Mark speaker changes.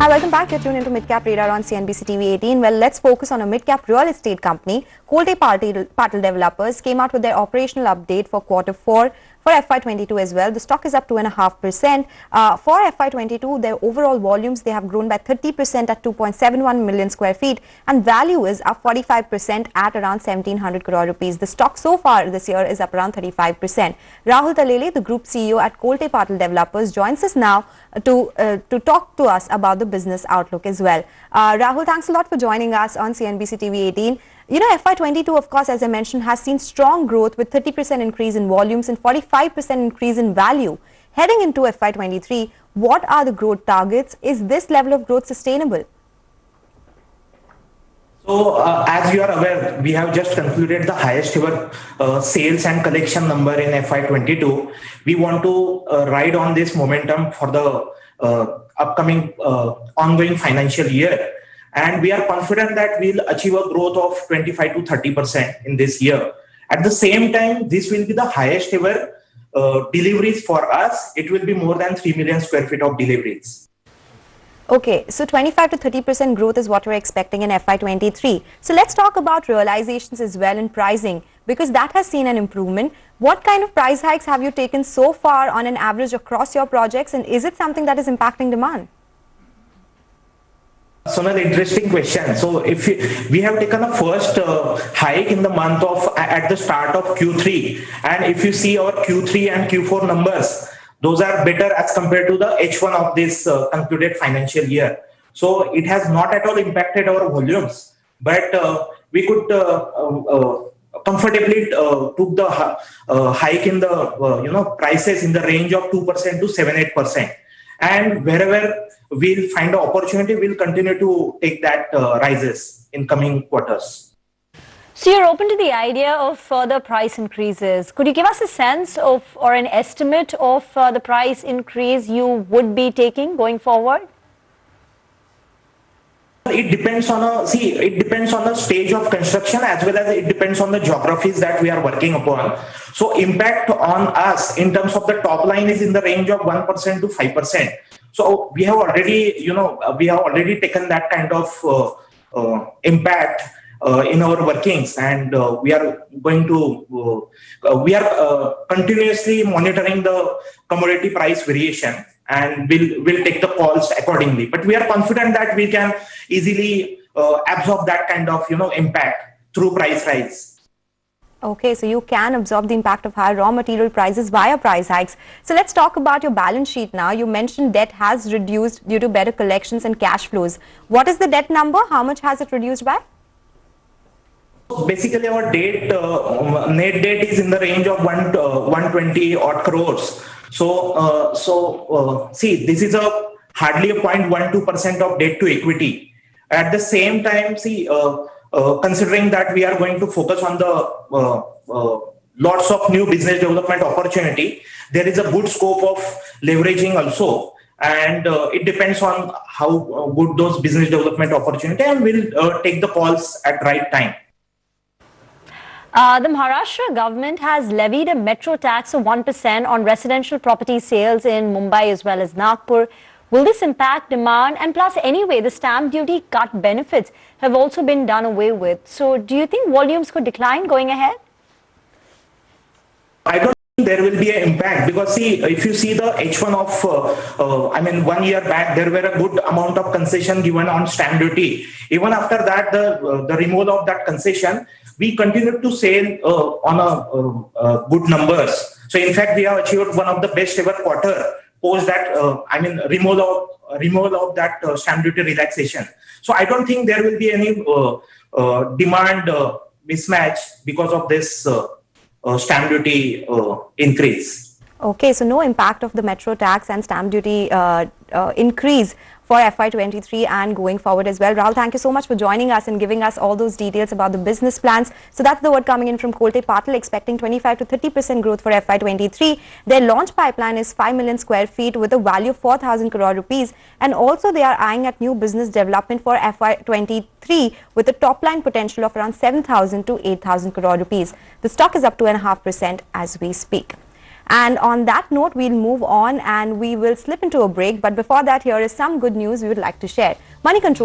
Speaker 1: Hi, welcome back. You're tuned into Midcap Radar on CNBC TV18. Well, let's focus on a mid-cap real estate company. Kolte-Patil developers came out with their operational update for Q4 for FY22 as well. The stock is up 2.5%. For FY22, their overall volumes, they have grown by 30% at 2.71 million square feet, and value is up 45% at around 1700 crore rupees. The stock so far this year is up around 35%. Rahul Talele, the Group CEO at Kolte-Patil Developers, joins us now to talk to us about the business outlook as well. Rahul, thanks a lot for joining us on CNBC TV18. You know, FY22, of course, as I mentioned, has seen strong growth with 30% increase in volumes and 45% increase in value. Heading into FY23, what are the growth targets? Is this level of growth sustainable?
Speaker 2: So, as you are aware, we have just concluded the highest ever sales and collection number in FY22. We want to ride on this momentum for the upcoming ongoing financial year. And we are confident that we'll achieve a growth of 25 to 30% in this year. At the same time, this will be the highest ever deliveries for us. It will be more than 3 million square feet of deliveries.
Speaker 1: Okay, so 25 to 30% growth is what we're expecting in FY23. So let's talk about realizations as well and pricing, because that has seen an improvement. What kind of price hikes have you taken so far on an average across your projects, and is it something that is impacting demand?
Speaker 2: Sonal, interesting question. So if we have taken a first hike in the month of at the start of Q3, and if you see our Q3 and Q4 numbers, those are better as compared to the H1 of this concluded financial year. So it has not at all impacted our volumes, but we could comfortably took the hike in the prices in the range of 2% to 7-8%, and wherever we'll find an opportunity, we'll continue to take that rises in coming quarters.
Speaker 3: So you're open to the idea of further price increases. Could you give us a sense of or an estimate of the price increase you would be taking going forward?
Speaker 2: It depends on the stage of construction, as well as it depends on the geographies that we are working upon. So impact on us in terms of the top line is in the range of 1% to 5%. So we have already taken that kind of impact in our workings, and we are continuously monitoring the commodity price variation, and we'll take the calls accordingly. But we are confident that we can easily absorb that kind of impact through price rise.
Speaker 1: Okay, so you can absorb the impact of higher raw material prices via price hikes. So let's talk about your balance sheet now. You mentioned debt has reduced due to better collections and cash flows. What is the debt number? How much has it reduced by?
Speaker 2: Basically, our net debt is in the range of 120 odd crores. So see, this is hardly a 0.12% of debt to equity. At the same time, see, considering that we are going to focus on the lots of new business development opportunity, there is a good scope of leveraging also, and it depends on how good those business development opportunity, and we'll take the calls at right time.
Speaker 3: The Maharashtra government has levied a metro tax of 1% on residential property sales in Mumbai as well as Nagpur. Will this impact demand? And plus, anyway, the stamp duty cut benefits have also been done away with. So do you think volumes could decline going ahead?
Speaker 2: I don't think there will be an impact, because see, if you see the H1 of 1 year back, there were a good amount of concession given on stamp duty. Even after that, the removal of that concession, we continued to sell on good numbers. So in fact, we have achieved one of the best ever quarter post that removal of that stamp duty relaxation. So I don't think there will be any demand mismatch because of this stamp duty increase.
Speaker 1: Okay, so no impact of the metro tax and stamp duty increase for FY23 and going forward as well. Rahul, thank you so much for joining us and giving us all those details about the business plans. So that's the word coming in from Kolte-Patil, expecting 25 to 30% growth for FY23. Their launch pipeline is 5 million square feet with a value of 4,000 crore rupees. And also they are eyeing at new business development for FY23 with a top line potential of around 7,000 to 8,000 crore rupees. The stock is up 2.5% as we speak. And on that note, we'll move on and we will slip into a break. But before that, here is some good news we would like to share. Money control